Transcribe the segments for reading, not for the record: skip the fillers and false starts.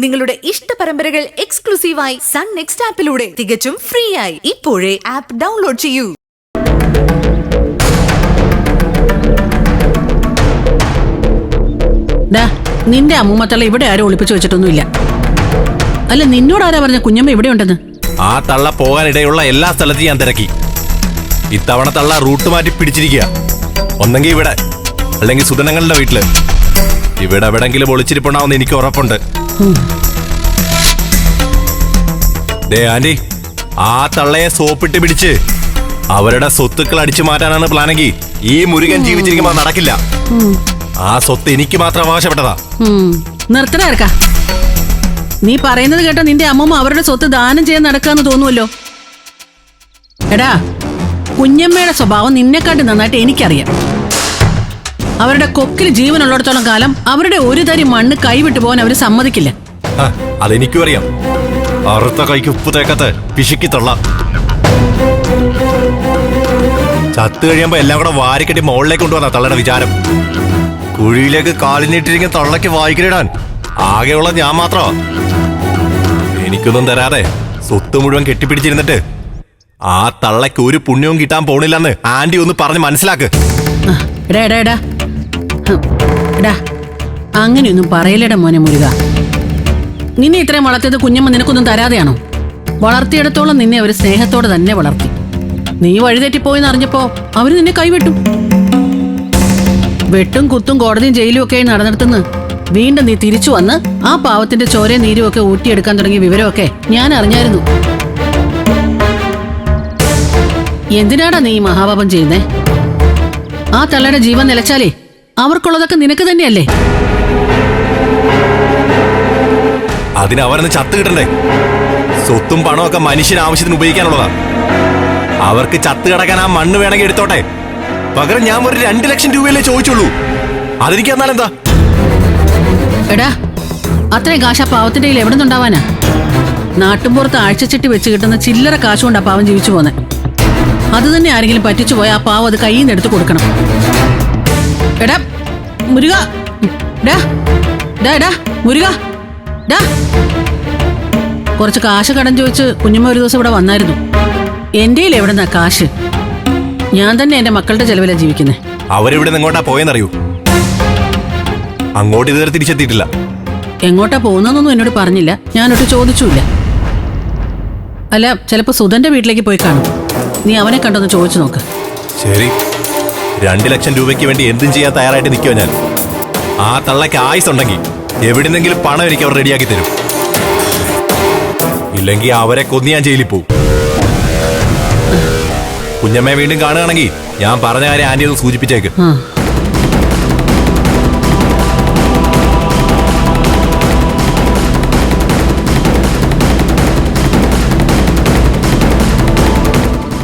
നിങ്ങളുടെ ഇഷ്ട പരമ്പരകൾ എക്സ്ക്ലൂസീവായി സൺ നെക്സ്റ്റ് ആപ്പിലൂടെ തികച്ചും ഫ്രീ ആയി ഇപ്പോഴേ ആപ്പ് ഡൗൺലോഡ് ചെയ്യൂ. നിന്റെ അമ്മൂമ്മത്തള്ള ഇവിടെ ആരും ഒളിപ്പിച്ചു വെച്ചിട്ടൊന്നുമില്ല. അല്ല, നിന്നോട് ആരാ പറഞ്ഞ കുഞ്ഞമ്മ ഇവിടെ ഉണ്ടെന്ന്? ആ തള്ള പോകാനിടയുള്ള എല്ലാ സ്ഥലത്തും ഞാൻ തിരക്കി. ഇത്തവണ തള്ള റൂട്ട് മാറ്റി പിടിച്ചിരിക്കുക. ഒന്നെങ്കിൽ ഇവിടെ, അല്ലെങ്കിൽ സുധനങ്ങളുടെ വീട്ടില്. ഇവിടെ എവിടെങ്കിലും ഒളിച്ചിരിപ്പുണ്ടാവുന്ന എനിക്ക് ഉറപ്പുണ്ട്. ആന്റി, ആ തള്ളയെ സോപ്പിട്ട് പിടിച്ച് അവരുടെ സ്വത്തുക്കൾ അടിച്ചു മാറ്റാനാണ് പ്ലാനെങ്കിൽ ഈ മുരുകൻ ജീവിച്ചിരിക്കുമ്പോ നടക്കില്ല. ആ സ്വത്ത് എനിക്ക് മാത്രം അവകാശപ്പെട്ടതാ. നിർത്തണ. നീ പറയുന്നത് കേട്ടോ നിന്റെ അമ്മമ്മ അവരുടെ സ്വത്ത് ദാനം ചെയ്യാൻ നടക്കാന്ന് തോന്നുമല്ലോ. എടാ, കുഞ്ഞമ്മയുടെ സ്വഭാവം നിന്നെക്കാട്ടി നന്നായിട്ട് എനിക്കറിയാം. അവരുടെ കൊക്കിൽ ജീവനുള്ളിടത്തോളം കാലം അവരുടെ ഒരു തരി മണ്ണ് കൈവിട്ടു പോകാൻ അവര് സമ്മതിക്കില്ല. അതെനിക്കും അറിയാം. അറുത്ത കൈക്ക് ഉപ്പ് തേക്കത്ത് പിശുക്കിത്തുള്ള ചത്തു കഴിയുമ്പോ എല്ലാം കൂടെ വാരിക്കെട്ടി മുകളിലേക്ക് കൊണ്ടുവന്ന തള്ളയുടെ വിചാരം. കുഴിയിലേക്ക് കാലിനിട്ടിരിക്കുന്ന തള്ളയ്ക്ക് വായിക്കിടാൻ ആകെയുള്ള ഞാൻ മാത്രമാ. എനിക്കൊന്നും തരാതെ സ്വത്ത് മുഴുവൻ കെട്ടിപ്പിടിച്ചിരുന്നിട്ട് ആ തള്ളയ്ക്ക് ഒരു പുണ്യവും കിട്ടാൻ പോണില്ലെന്ന് ആന്റി ഒന്ന് പറഞ്ഞ് മനസ്സിലാക്ക്. അങ്ങനെയൊന്നും പറയലട മോനെ മുരുക. നിന്നെ ഇത്രയും വളർത്തിയത് കുഞ്ഞമ്മ നിനക്കൊന്നും തരാതെയാണോ? വളർത്തിയിടത്തോളം നിന്നെ അവര് സ്നേഹത്തോടെ തന്നെ വളർത്തി. നീ വഴിതെറ്റിപ്പോയെന്ന് അറിഞ്ഞപ്പോ അവര് നിന്നെ കൈവിട്ടു. വെട്ടും കുത്തും കോടതിയും ജയിലും ഒക്കെ നടന്നിടത്തുനിന്ന് വീണ്ടും നീ തിരിച്ചു വന്ന് ആ പാവത്തിന്റെ ചോരയും നീരും ഒക്കെ ഊറ്റിയെടുക്കാൻ തുടങ്ങിയ വിവരമൊക്കെ ഞാൻ അറിഞ്ഞായിരുന്നു. എന്തിനാടാ നീ മഹാപാപം ചെയ്യുന്നേ? ആ തള്ളയുടെ ജീവൻ നിലച്ചാലേ അവർക്കുള്ളതൊക്കെ നിനക്ക് തന്നെയല്ലേ? അതിനവരൊന്ന് ചത്ത് കിട്ടണ്ടേ? സ്വത്തും പണവും ഒക്കെ മനുഷ്യന് ആവശ്യത്തിന് ഉപയോഗിക്കാനുള്ളതാ. അവർക്ക് ചത്ത് കിടക്കാൻ ആ മണ്ണ് വേണമെങ്കിൽ എടുത്തോട്ടെ. പകരം ഞാൻ ഒരു 2 ലക്ഷം രൂപയല്ലേ ചോദിച്ചുള്ളൂ. അതെനിക്ക് എന്നാലെന്താ? എടാ, അത്രയും കാശ് ആ പാവത്തിന്റെ കയ്യിൽ എവിടെ നിന്നുണ്ടാവാനാ? നാട്ടുമ്പുറത്ത് ആഴ്ചച്ചിട്ടി വെച്ച് കിട്ടുന്ന ചില്ലറ കാശുകൊണ്ടാ പാവം ജീവിച്ചു പോന്നെ. അത് തന്നെ ആരെങ്കിലും പറ്റിച്ചു പോയാൽ ആ പാവം അത് കയ്യിൽ നിന്ന് എടുത്തു കൊടുക്കണം. എടാ മുരുക, മുരുക, കുറച്ച് കാശ് കടം ചോദിച്ച് കുഞ്ഞമ്മ ഒരു ദിവസം ഇവിടെ വന്നായിരുന്നു. എന്റെ എവിടെന്നാ കാശ്? ഞാൻ തന്നെ എന്റെ മക്കളുടെ ചെലവിലാ ജീവിക്കുന്നേ. അവരിവിടെ എങ്ങോട്ടാ പോയെന്നറിയൂ? അങ്ങോട്ട് ഇതുവരെ തിരിച്ചെത്തിയിട്ടില്ല. എങ്ങോട്ടാ പോകുന്നൊന്നും എന്നോട് പറഞ്ഞില്ല, ഞാനൊട്ട് ചോദിച്ചുമില്ല. അല്ല, ചിലപ്പോ സുധന്റെ വീട്ടിലേക്ക് പോയി കാണും. നീ അവനെ കണ്ടൊന്ന് ചോദിച്ചു നോക്ക്. ശരി, 2 ലക്ഷം രൂപയ്ക്ക് വേണ്ടി എന്തും ചെയ്യാൻ തയ്യാറായിട്ട് നിൽക്കുമോ ഞാൻ. ആ തള്ളയ്ക്ക് ആയുസുണ്ടെങ്കിൽ എവിടെന്നെങ്കിലും പണം എനിക്ക് അവർ റെഡിയാക്കി തരും. ഇല്ലെങ്കിൽ അവരെ കൊന്ന് ഞാൻ ജയിലിൽ പോവും. കുഞ്ഞമ്മയെ വീണ്ടും കാണുകയാണെങ്കിൽ ഞാൻ പറഞ്ഞ കാര്യം ആന്റി ഒന്ന് സൂചിപ്പിച്ചേക്ക്.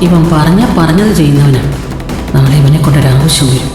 ഇവൻ പറഞ്ഞത് ചെയ്യുന്നവന് നാളെ ഇവനെ കൊണ്ടൊരാവശ്യം വരും.